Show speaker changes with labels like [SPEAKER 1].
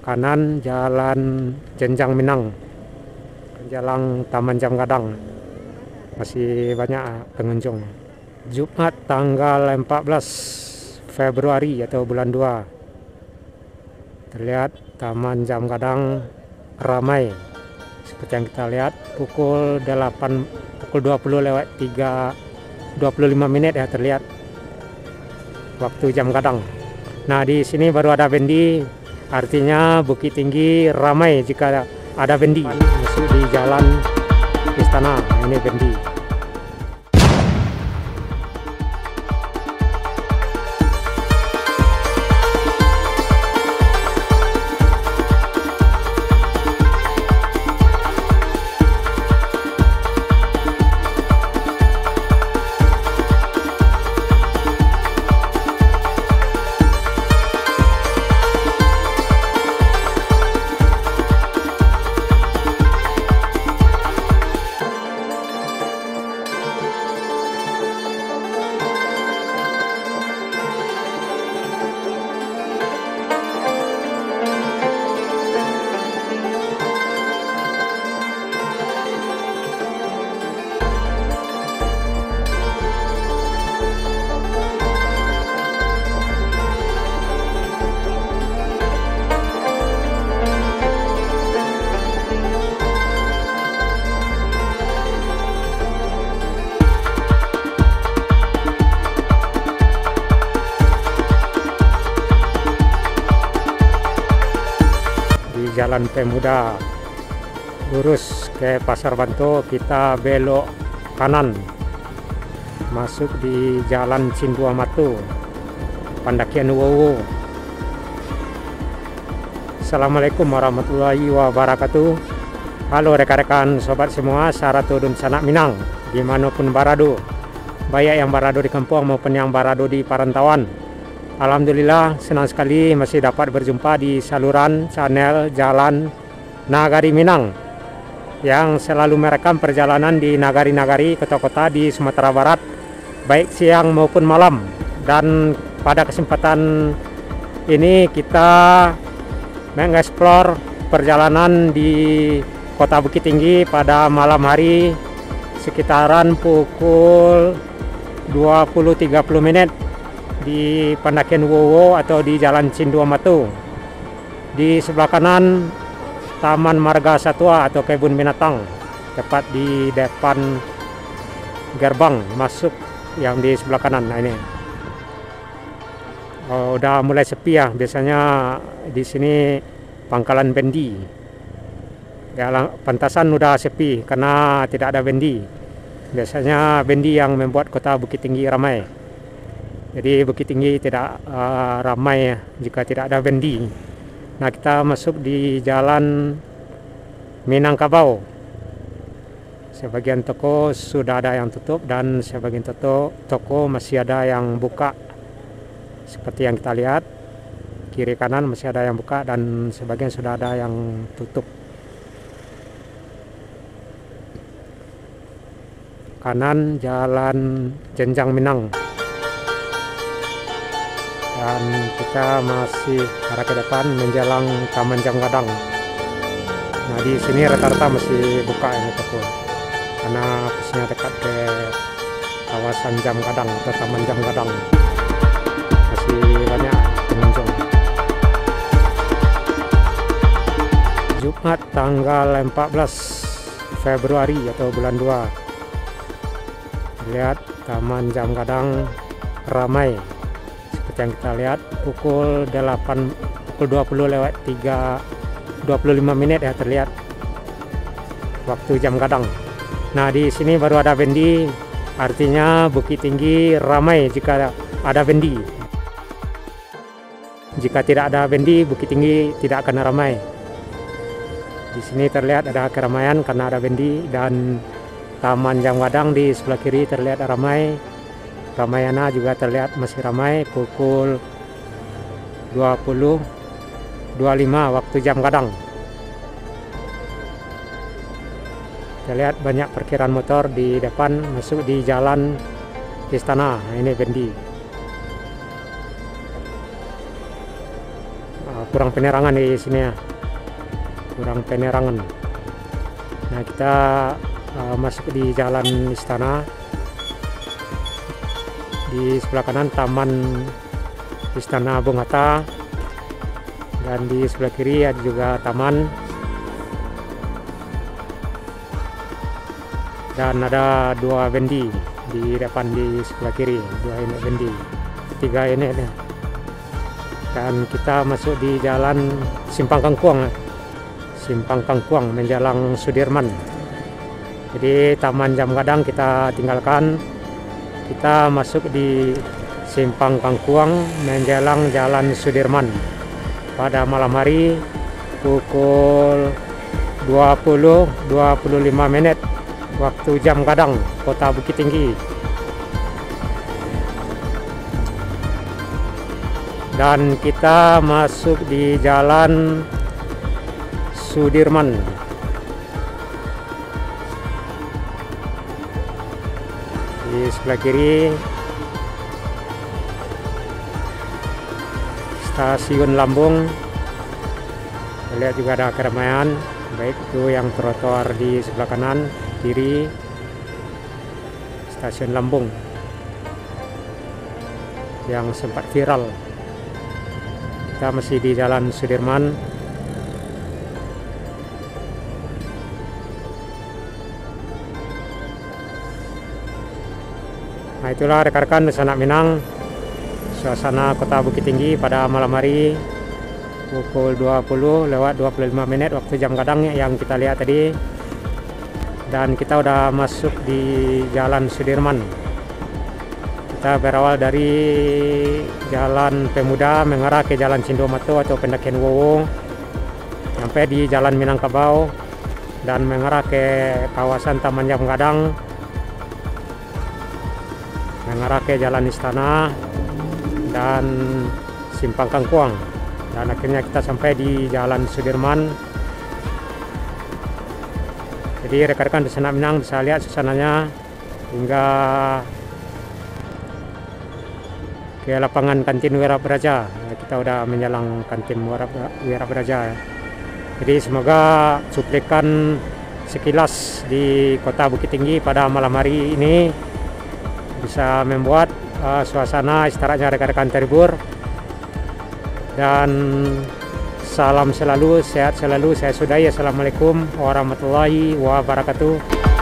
[SPEAKER 1] kanan Jalan Jenjang Minang, Jalan Taman Jam Gadang. Masih banyak pengunjung. Jumat tanggal 14 Februari atau bulan 2. Terlihat Taman Jam Gadang ramai. Seperti yang kita lihat pukul 20 menit ya terlihat waktu jam gadang. Nah, di sini baru ada bendi, artinya Bukit Tinggi ramai jika ada bendi masuk di jalan istana. Ini bendi. Jalan Pemuda, lurus ke Pasar Banto, kita belok kanan masuk di Jalan Cindua Matu, Pandakian Wowo. Assalamualaikum warahmatullahi wabarakatuh. Halo rekan-rekan sobat semua, Saratu dan Sanak Minang dimanapun barado, baik yang barado di kampung maupun yang barado di perantauan. Alhamdulillah senang sekali masih dapat berjumpa di saluran channel Jalan Nagari Minang yang selalu merekam perjalanan di nagari-nagari kota-kota di Sumatera Barat baik siang maupun malam. Dan pada kesempatan ini kita mengeksplor perjalanan di Kota Bukit Tinggi pada malam hari sekitaran pukul 20.30 menit di Pandakian Wowo atau di Jalan Cindua Matu. Di sebelah kanan Taman Marga Satwa atau kebun binatang, tepat di depan gerbang masuk yang di sebelah kanan. Nah, ini udah mulai sepi ya, biasanya di sini pangkalan bendi ya, pantasan udah sepi karena tidak ada bendi. Biasanya bendi yang membuat Kota Bukit Tinggi ramai. Jadi Bukit Tinggi tidak ramai jika tidak ada bendi. Nah, kita masuk di Jalan Minangkabau. Sebagian toko sudah ada yang tutup dan sebagian toko masih ada yang buka. Seperti yang kita lihat, kiri kanan masih ada yang buka dan sebagian sudah ada yang tutup. Kanan Jalan Jenjang Minang. Dan kita masih arah ke depan menjelang Taman Jam Gadang. Nah, di sini rata-rata masih buka ini toko karena posisinya dekat ke kawasan Jam Gadang atau Taman Jam Gadang. Masih banyak pengunjung. Jumat tanggal 14 Februari atau bulan 2. Lihat Taman Jam Gadang ramai. Yang kita lihat pukul 20:25 menit ya terlihat waktu jam gadang. Nah, di sini baru ada bendi, artinya Bukit Tinggi ramai jika ada bendi. Jika tidak ada bendi, Bukit Tinggi tidak akan ramai. Di sini terlihat ada keramaian karena ada bendi, dan Taman Jam Gadang di sebelah kiri terlihat ramai. Ramayana juga terlihat masih ramai pukul 20.25 waktu jam gadang. Kita lihat banyak parkiran motor di depan masuk di Jalan Istana. Nah, ini bendi. kurang penerangan di sini ya, kurang penerangan. Nah, kita masuk di jalan istana. Di sebelah kanan Taman Istana Bung Hatta, dan di sebelah kiri ada juga taman, dan ada 2 bendi di depan di sebelah kiri, 2 unit bendi, 3 unit. Dan kita masuk di jalan Simpang Kangkuang menjelang Sudirman. Jadi Taman Jam Gadang kita tinggalkan, kita masuk di Simpang Kangkuang menjelang Jalan Sudirman pada malam hari pukul 20.25 waktu Jam Gadang, Kota Bukit Tinggi. Dan kita masuk di Jalan Sudirman. Di sebelah kiri Stasiun Lambung. Lihat juga ada keramaian, baik itu yang trotoar di sebelah kanan, kiri Stasiun Lambung yang sempat viral. Kita masih di Jalan Sudirman. Nah, itulah rekan-rekan Sanak Minang, suasana Kota Bukit Tinggi pada malam hari pukul 20.25 waktu Jam Gadang yang kita lihat tadi. Dan kita udah masuk di Jalan Sudirman. Kita berawal dari Jalan Pemuda mengarah ke Jalan Cindomato atau Pendakian Wowo, sampai di Jalan Minangkabau dan mengarah ke kawasan Taman Jam Gadang, mengarah ke Jalan Istana dan Simpang Kangkuang, dan akhirnya kita sampai di Jalan Sudirman. Jadi rekan-rekan di Sanak Minang bisa lihat suasananya hingga ke lapangan Kantin Wirabraja. Kita udah menjelang Kantin Wirabraja. Jadi semoga cuplikan sekilas di Kota Bukit Tinggi pada malam hari ini bisa membuat suasana istaraknya rekan-rekan terhibur. Dan salam selalu, sehat selalu. Saya sudahi. Assalamualaikum warahmatullahi wabarakatuh.